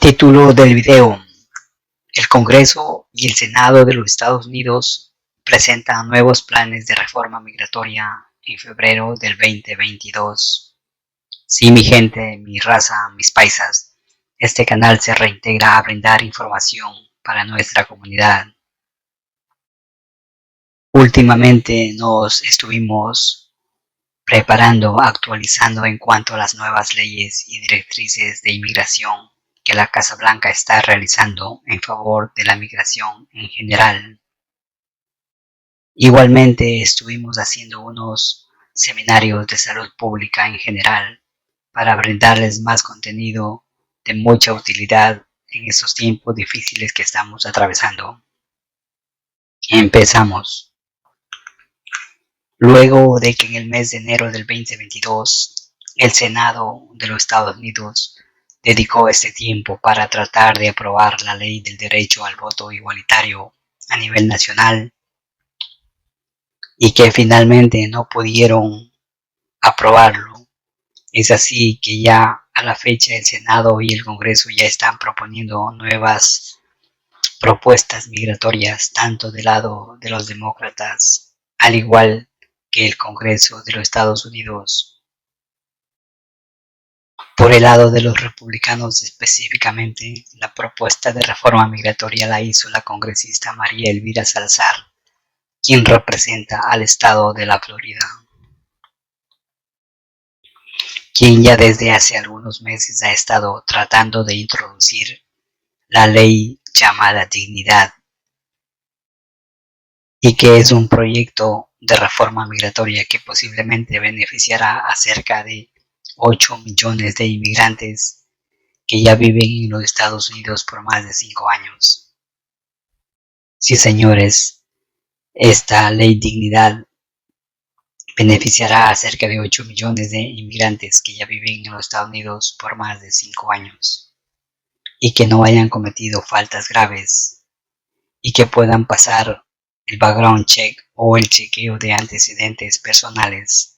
Título del video: el Congreso y el Senado de los Estados Unidos presentan nuevos planes de reforma migratoria en febrero del 2022. Sí, mi gente, mi raza, mis paisas, este canal se reintegra a brindar información para nuestra comunidad. Últimamente nos estuvimos preparando, actualizando en cuanto a las nuevas leyes y directrices de inmigración que la Casa Blanca está realizando en favor de la migración en general. Igualmente estuvimos haciendo unos seminarios de salud pública en general para brindarles más contenido de mucha utilidad en estos tiempos difíciles que estamos atravesando. Empezamos. Luego de que en el mes de enero del 2022 el Senado de los Estados Unidos dedicó este tiempo para tratar de aprobar la ley del derecho al voto igualitario a nivel nacional y que finalmente no pudieron aprobarlo. Es así que ya a la fecha el Senado y el Congreso ya están proponiendo nuevas propuestas migratorias, tanto del lado de los demócratas, al igual que el Congreso de los Estados Unidos. Por el lado de los republicanos específicamente, la propuesta de reforma migratoria la hizo la congresista María Elvira Salazar, quien representa al estado de la Florida, quien ya desde hace algunos meses ha estado tratando de introducir la ley llamada Dignidad, y que es un proyecto de reforma migratoria que posiblemente beneficiará a cerca de 8 millones de inmigrantes que ya viven en los Estados Unidos por más de 5 años. Sí, señores, esta ley Dignidad beneficiará a cerca de 8 millones de inmigrantes que ya viven en los Estados Unidos por más de 5 años y que no hayan cometido faltas graves y que puedan pasar el background check o el chequeo de antecedentes personales,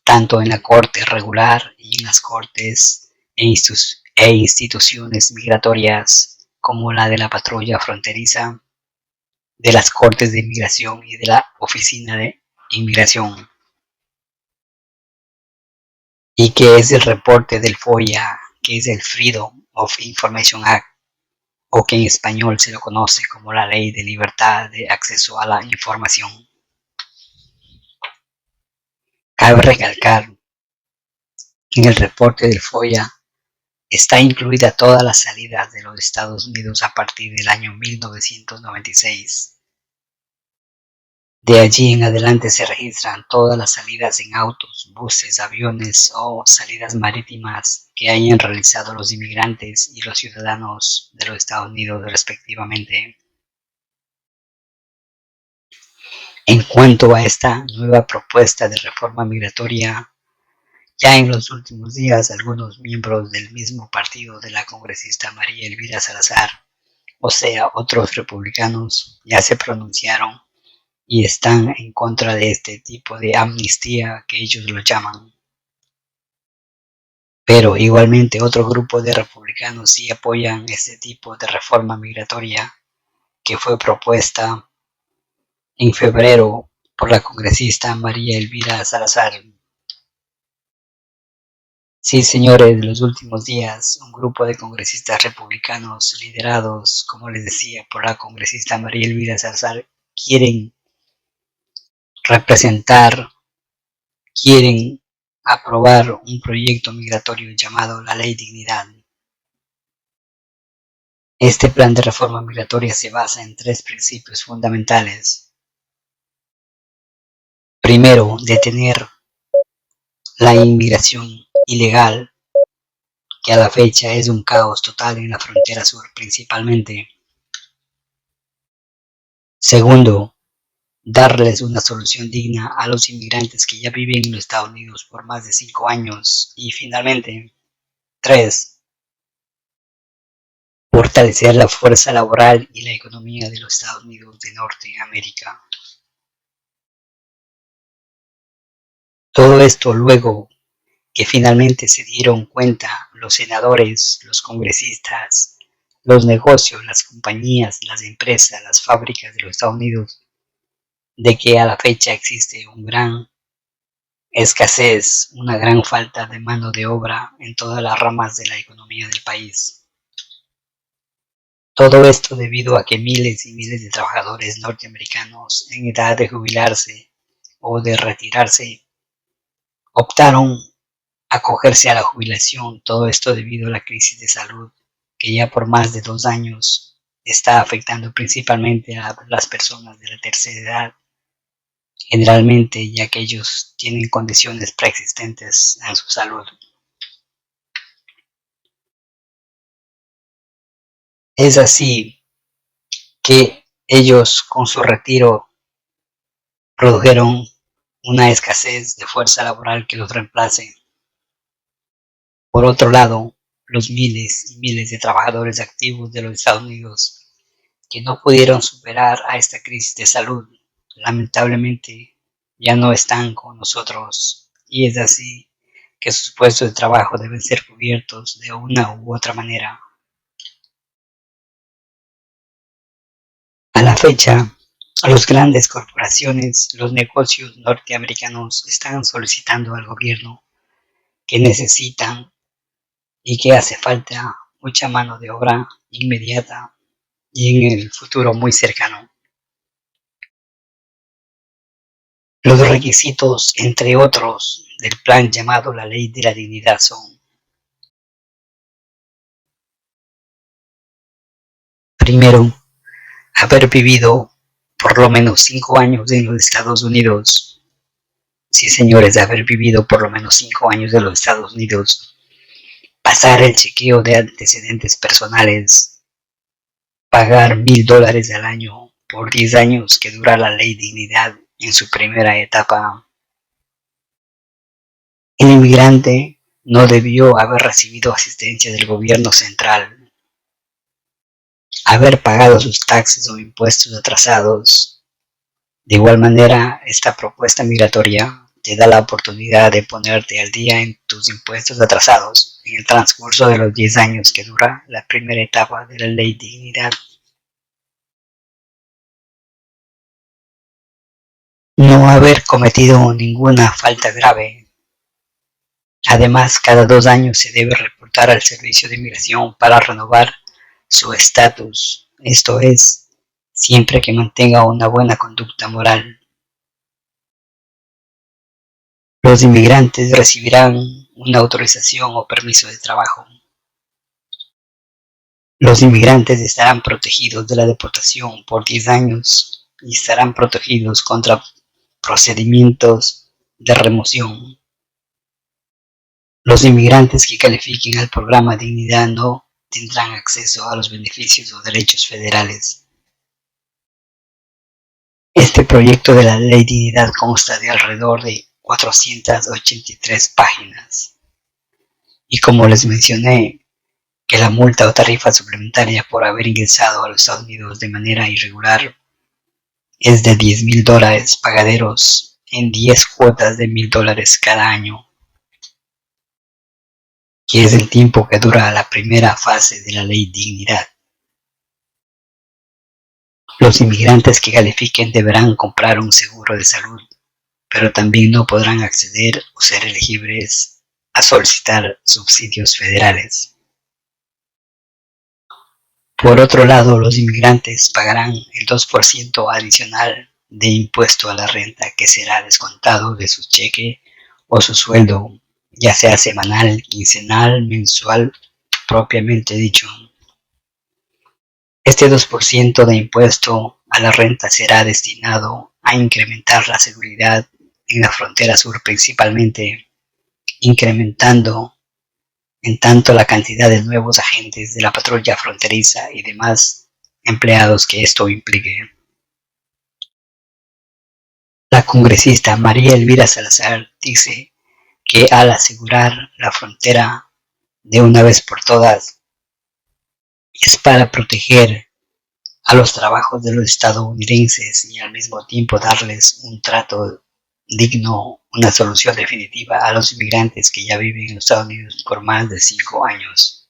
tanto en la corte regular y en las cortes e instituciones migratorias como la de la patrulla fronteriza, de las cortes de inmigración y de la oficina de inmigración, y que es el reporte del FOIA, que es el Freedom of Information Act, o que en español se lo conoce como la Ley de Libertad de Acceso a la Información. Cabe recalcar que en el reporte del FOIA está incluida todas las salidas de los Estados Unidos a partir del año 1996. De allí en adelante se registran todas las salidas en autos, buses, aviones o salidas marítimas que hayan realizado los inmigrantes y los ciudadanos de los Estados Unidos respectivamente. En cuanto a esta nueva propuesta de reforma migratoria, ya en los últimos días algunos miembros del mismo partido de la congresista María Elvira Salazar, o sea, otros republicanos, ya se pronunciaron y están en contra de este tipo de amnistía que ellos lo llaman. Pero igualmente otro grupo de republicanos sí apoyan este tipo de reforma migratoria que fue propuesta en febrero por la congresista María Elvira Salazar. Sí, señores, de los últimos días, un grupo de congresistas republicanos liderados, como les decía, por la congresista María Elvira Salazar, quieren aprobar un proyecto migratorio llamado la Ley Dignidad. Este plan de reforma migratoria se basa en 3 principios fundamentales. Primero, detener la inmigración ilegal, que a la fecha es un caos total en la frontera sur principalmente. Segundo, darles una solución digna a los inmigrantes que ya viven en los Estados Unidos por más de 5 años. Y finalmente, 3, fortalecer la fuerza laboral y la economía de los Estados Unidos de Norteamérica. Todo esto luego que finalmente se dieron cuenta los senadores, los congresistas los negocios, las compañías, las empresas, las fábricas de los Estados Unidos, de que a la fecha existe una gran escasez, una gran falta de mano de obra en todas las ramas de la economía del país. Todo esto debido a que miles y miles de trabajadores norteamericanos en edad de jubilarse o de retirarse optaron a acogerse a la jubilación. Todo esto debido a la crisis de salud que ya por más de 2 años está afectando principalmente a las personas de la tercera edad, generalmente ya que ellos tienen condiciones preexistentes en su salud. Es así que ellos con su retiro produjeron una escasez de fuerza laboral que los reemplace. Por otro lado, los miles y miles de trabajadores activos de los Estados Unidos que no pudieron superar a esta crisis de salud, lamentablemente ya no están con nosotros, y es así que sus puestos de trabajo deben ser cubiertos de una u otra manera. A la fecha, las grandes corporaciones, los negocios norteamericanos están solicitando al gobierno que necesitan y que hace falta mucha mano de obra inmediata y en el futuro muy cercano. Los requisitos, entre otros, del plan llamado la Ley de la Dignidad son: primero, haber vivido por lo menos 5 años en los Estados Unidos. Sí, señores, de haber vivido por lo menos 5 años en los Estados Unidos, pasar el chequeo de antecedentes personales, pagar $1,000 al año por 10 años que dura la Ley de Dignidad en su primera etapa. El inmigrante no debió haber recibido asistencia del gobierno central, haber pagado sus taxes o impuestos atrasados. De igual manera, esta propuesta migratoria te da la oportunidad de ponerte al día en tus impuestos atrasados en el transcurso de los 10 años que dura la primera etapa de la Ley de Dignidad. No haber cometido ninguna falta grave. Además, cada 2 años se debe reportar al Servicio de Inmigración para renovar su estatus, esto es, siempre que mantenga una buena conducta moral. Los inmigrantes recibirán una autorización o permiso de trabajo. Los inmigrantes estarán protegidos de la deportación por 10 años y estarán protegidos contra procedimientos de remoción. Los inmigrantes que califiquen al programa Dignidad no tendrán acceso a los beneficios o derechos federales. Este proyecto de la Ley Dignidad consta de alrededor de 483 páginas. Y como les mencioné, que la multa o tarifa suplementaria por haber ingresado a los Estados Unidos de manera irregular es de $10,000 pagaderos en 10 cuotas de $1,000 cada año, que es el tiempo que dura la primera fase de la Ley Dignidad. Los inmigrantes que califiquen deberán comprar un seguro de salud, pero también no podrán acceder o ser elegibles a solicitar subsidios federales. Por otro lado, los inmigrantes pagarán el 2% adicional de impuesto a la renta que será descontado de su cheque o su sueldo, ya sea semanal, quincenal, mensual, propiamente dicho. Este 2% de impuesto a la renta será destinado a incrementar la seguridad en la frontera sur, principalmente incrementando en tanto la cantidad de nuevos agentes de la patrulla fronteriza y demás empleados que esto implique. La congresista María Elvira Salazar dice que al asegurar la frontera de una vez por todas es para proteger a los trabajos de los estadounidenses y al mismo tiempo darles un trato digno, una solución definitiva a los inmigrantes que ya viven en los Estados Unidos por más de 5 años.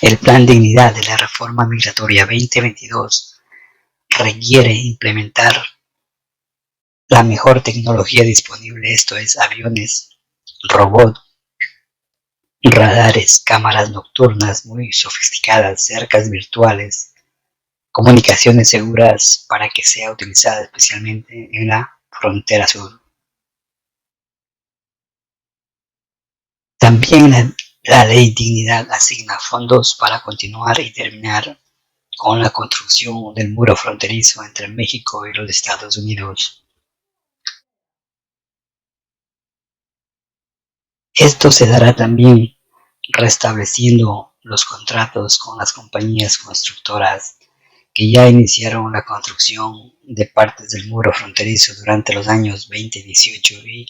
El Plan Dignidad de la Reforma Migratoria 2022 requiere implementar la mejor tecnología disponible, esto es aviones, robots, radares, cámaras nocturnas muy sofisticadas, cercas virtuales, comunicaciones seguras para que sea utilizada especialmente en la frontera sur. También la Ley Dignidad asigna fondos para continuar y terminar con la construcción del muro fronterizo entre México y los Estados Unidos. Esto se dará también restableciendo los contratos con las compañías constructoras que ya iniciaron la construcción de partes del muro fronterizo durante los años 2018 y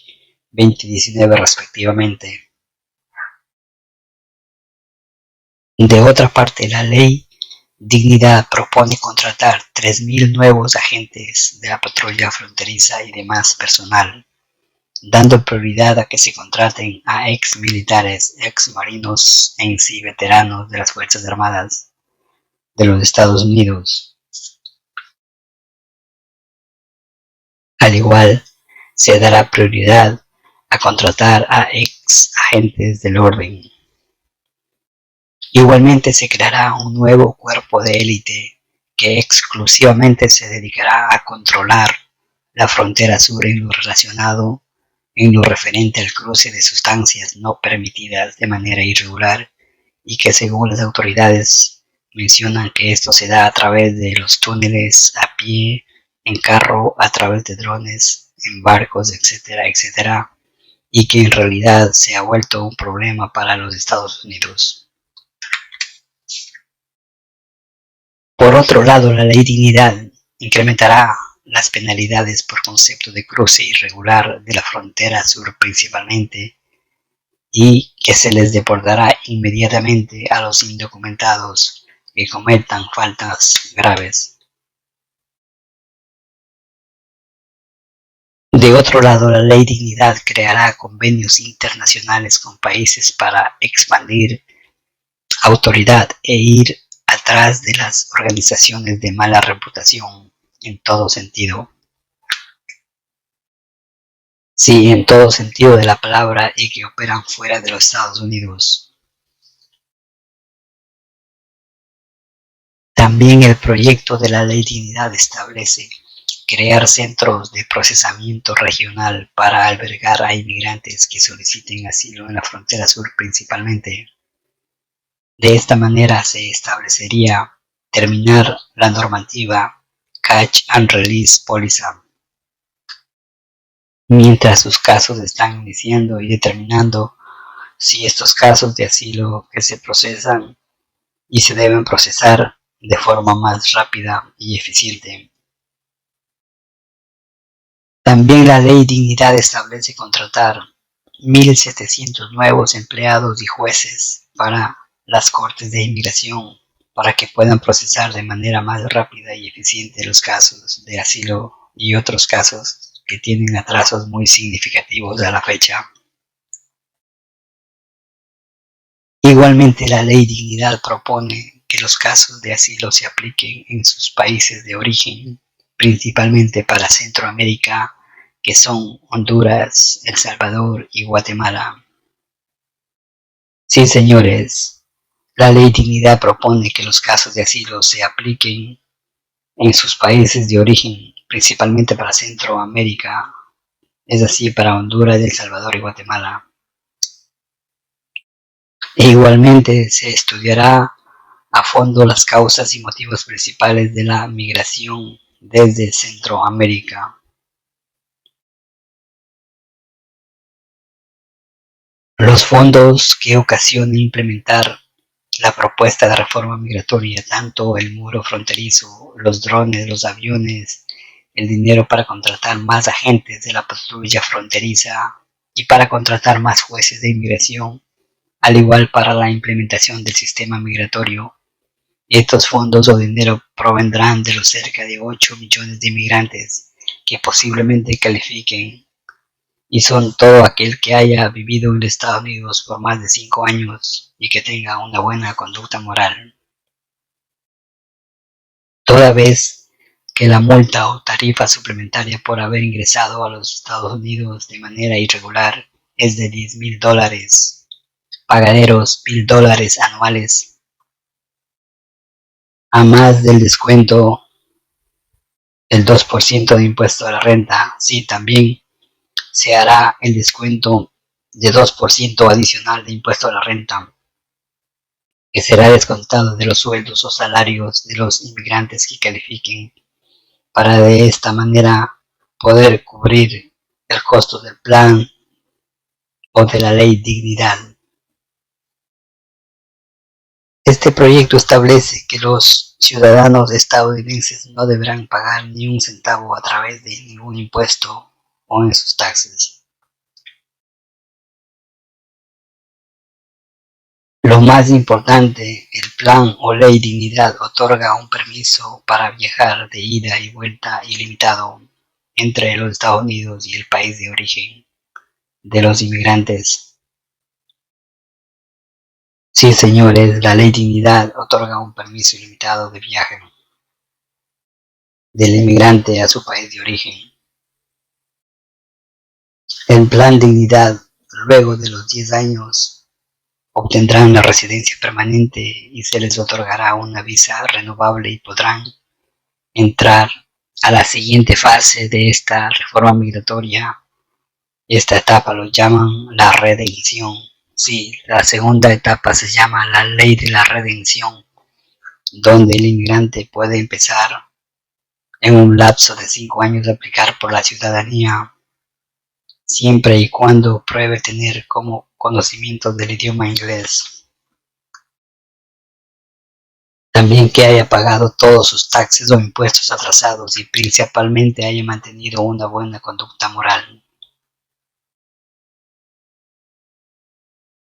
2019 respectivamente. De otra parte, la Ley Dignidad propone contratar 3.000 nuevos agentes de la patrulla fronteriza y demás personal, dando prioridad a que se contraten a ex militares, ex marinos en sí veteranos de las Fuerzas Armadas de los Estados Unidos. Al igual, se dará prioridad a contratar a ex agentes del orden. Igualmente se creará un nuevo cuerpo de élite que exclusivamente se dedicará a controlar la frontera sur en lo referente al cruce de sustancias no permitidas de manera irregular y que según las autoridades mencionan que esto se da a través de los túneles, a pie, en carro, a través de drones, en barcos, etcétera, etcétera, y que en realidad se ha vuelto un problema para los Estados Unidos. Por otro lado, la Ley Dignidad incrementará las penalidades por concepto de cruce irregular de la frontera sur principalmente y que se les deportará inmediatamente a los indocumentados que cometan faltas graves. De otro lado, la Ley Dignidad creará convenios internacionales con países para expandir autoridad e ir atrás de las organizaciones de mala reputación en todo sentido. Sí, en todo sentido de la palabra y que operan fuera de los Estados Unidos. También el proyecto de la Ley Dignidad establece crear centros de procesamiento regional para albergar a inmigrantes que soliciten asilo en la frontera sur principalmente. De esta manera se establecería terminar la normativa Catch and Release Policy, mientras sus casos están iniciando y determinando si estos casos de asilo que se procesan y se deben procesar de forma más rápida y eficiente. También la Ley Dignidad establece contratar 1.700 nuevos empleados y jueces para las Cortes de Inmigración para que puedan procesar de manera más rápida y eficiente los casos de asilo y otros casos que tienen atrasos muy significativos a la fecha. Igualmente, la Ley Dignidad propone que los casos de asilo se apliquen en sus países de origen, principalmente para Centroamérica, que son Honduras, El Salvador y Guatemala. Sí, señores, la Ley Dignidad propone que los casos de asilo se apliquen en sus países de origen, principalmente para Centroamérica, es decir, para Honduras, El Salvador y Guatemala. E igualmente se estudiará a fondo las causas y motivos principales de la migración desde Centroamérica. Los fondos que ocasionen implementar la propuesta de reforma migratoria, tanto el muro fronterizo, los drones, los aviones, el dinero para contratar más agentes de la patrulla fronteriza y para contratar más jueces de inmigración, al igual para la implementación del sistema migratorio. Estos fondos o dinero provendrán de los cerca de 8 millones de inmigrantes que posiblemente califiquen y son todo aquel que haya vivido en Estados Unidos por más de 5 años y que tenga una buena conducta moral. Toda vez que la multa o tarifa suplementaria por haber ingresado a los Estados Unidos de manera irregular es de $10,000, pagaderos $1,000 anuales, a más del descuento del 2% de impuesto a la renta. Sí, también se hará el descuento de 2% adicional de impuesto a la renta, que será descontado de los sueldos o salarios de los inmigrantes que califiquen, para de esta manera poder cubrir el costo del plan o de la ley dignidad. Este proyecto establece que los ciudadanos estadounidenses no deberán pagar ni un centavo a través de ningún impuesto o en sus taxes. Lo más importante, el plan o ley dignidad otorga un permiso para viajar de ida y vuelta ilimitado entre los Estados Unidos y el país de origen de los inmigrantes. Sí, señores, la ley dignidad otorga un permiso ilimitado de viaje del inmigrante a su país de origen. El plan dignidad, luego de los 10 años, obtendrán la residencia permanente y se les otorgará una visa renovable y podrán entrar a la siguiente fase de esta reforma migratoria. Esta etapa lo llaman la redención. Sí, la segunda etapa se llama la ley de la redención, donde el inmigrante puede empezar en un lapso de 5 años de aplicar por la ciudadanía, siempre y cuando pruebe tener como conocimiento del idioma inglés. También que haya pagado todos sus taxes o impuestos atrasados y principalmente haya mantenido una buena conducta moral.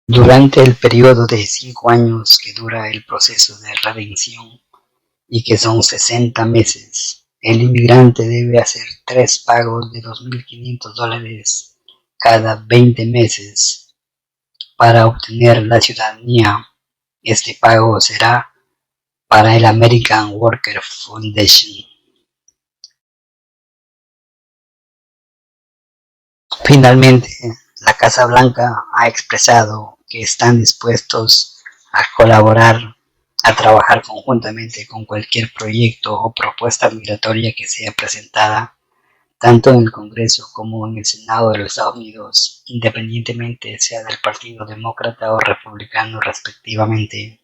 Durante el periodo de 5 años que dura el proceso de redención y que son 60 meses, el inmigrante debe hacer 3 pagos de $2,500 cada 20 meses para obtener la ciudadanía. Este pago será para el American Worker Foundation. Finalmente, la Casa Blanca ha expresado que están dispuestos a colaborar, a trabajar conjuntamente con cualquier proyecto o propuesta migratoria que sea presentada tanto en el Congreso como en el Senado de los Estados Unidos, independientemente sea del Partido Demócrata o Republicano respectivamente.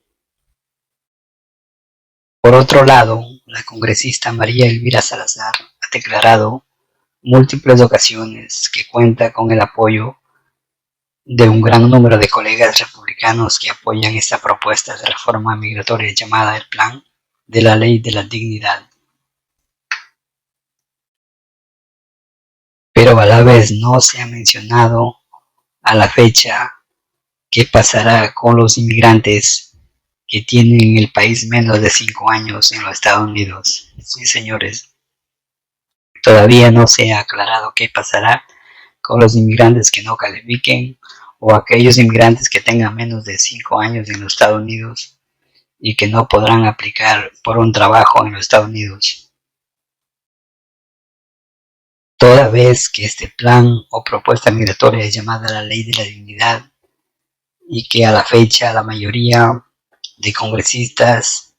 Por otro lado, la congresista María Elvira Salazar ha declarado múltiples ocasiones que cuenta con el apoyo de un gran número de colegas republicanos que apoyan esta propuesta de reforma migratoria llamada el Plan de la Ley de la Dignidad. Pero a la vez no se ha mencionado a la fecha qué pasará con los inmigrantes que tienen en el país menos de 5 años en los Estados Unidos. Sí, señores, todavía no se ha aclarado qué pasará con los inmigrantes que no califiquen o aquellos inmigrantes que tengan menos de 5 años en los Estados Unidos y que no podrán aplicar por un trabajo en los Estados Unidos. Toda vez que este plan o propuesta migratoria es llamada la Ley de la Dignidad y que a la fecha la mayoría de congresistas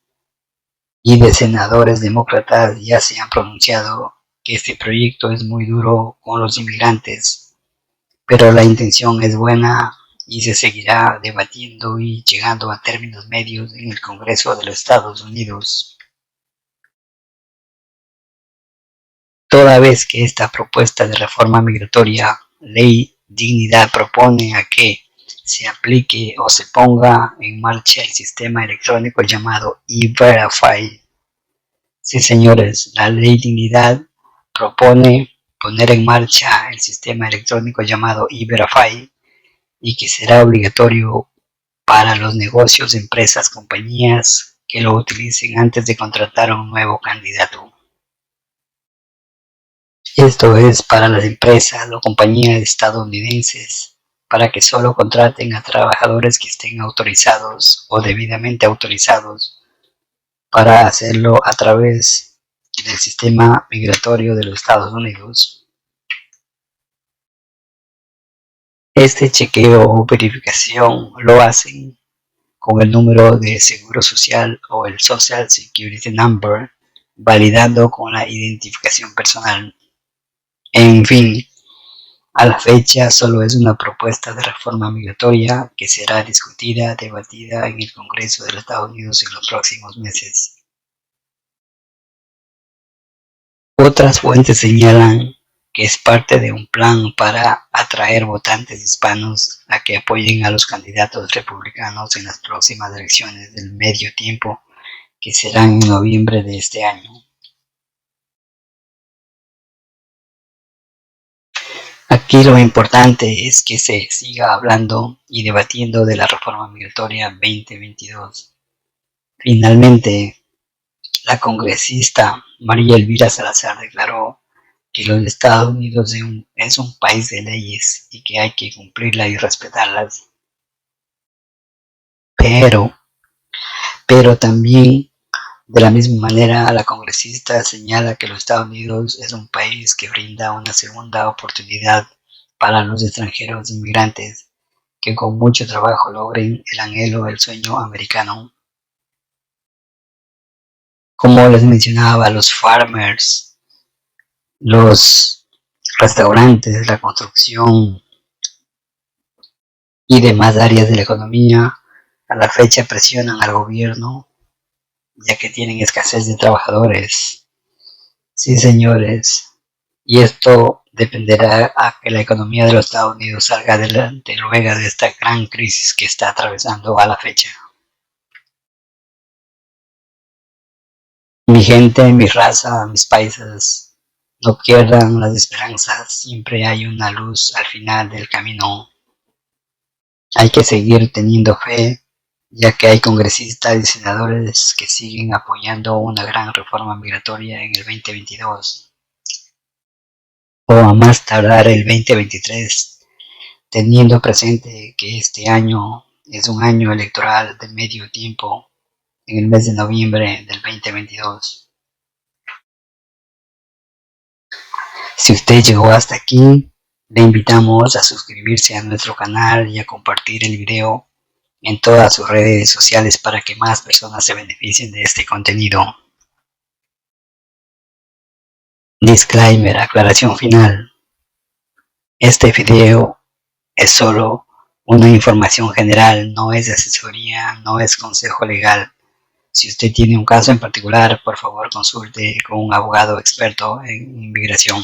y de senadores demócratas ya se han pronunciado que este proyecto es muy duro con los inmigrantes, pero la intención es buena y se seguirá debatiendo y llegando a términos medios en el Congreso de los Estados Unidos. Toda vez que esta propuesta de reforma migratoria, Ley Dignidad, propone a que se aplique o se ponga en marcha el sistema electrónico llamado E-Verify. Sí, señores, la Ley Dignidad propone poner en marcha el sistema electrónico llamado E-Verify y que será obligatorio para los negocios, empresas, compañías que lo utilicen antes de contratar a un nuevo candidato. Esto es para las empresas o compañías estadounidenses para que solo contraten a trabajadores que estén autorizados o debidamente autorizados para hacerlo a través del sistema migratorio de los Estados Unidos. Este chequeo o verificación lo hacen con el número de seguro social o el Social Security Number, validando con la identificación personal. En fin, a la fecha solo es una propuesta de reforma migratoria que será discutida, debatida en el Congreso de los Estados Unidos en los próximos meses. Otras fuentes señalan que es parte de un plan para atraer votantes hispanos a que apoyen a los candidatos republicanos en las próximas elecciones del medio tiempo que serán en noviembre de este año. Aquí lo importante es que se siga hablando y debatiendo de la reforma migratoria 2022. Finalmente, la congresista María Elvira Salazar declaró que los Estados Unidos es un país de leyes y que hay que cumplirlas y respetarlas. Pero también, de la misma manera, la congresista señala que los Estados Unidos es un país que brinda una segunda oportunidad para los extranjeros inmigrantes que con mucho trabajo logren el anhelo del sueño americano. Como les mencionaba, los farmers, los restaurantes, la construcción y demás áreas de la economía a la fecha presionan al gobierno ya que tienen escasez de trabajadores. Sí, señores, y esto dependerá a que la economía de los Estados Unidos salga adelante luego de esta gran crisis que está atravesando a la fecha. Mi gente, mi raza, mis paisas, no pierdan las esperanzas, siempre hay una luz al final del camino. Hay que seguir teniendo fe, ya que hay congresistas y senadores que siguen apoyando una gran reforma migratoria en el 2022 o a más tardar el 2023, teniendo presente que este año es un año electoral de medio tiempo en el mes de noviembre del 2022. Si usted llegó hasta aquí, le invitamos a suscribirse a nuestro canal y a compartir el video en todas sus redes sociales para que más personas se beneficien de este contenido. Disclaimer, aclaración final. Este video es solo una información general, no es asesoría, no es consejo legal. Si usted tiene un caso en particular, por favor consulte con un abogado experto en inmigración.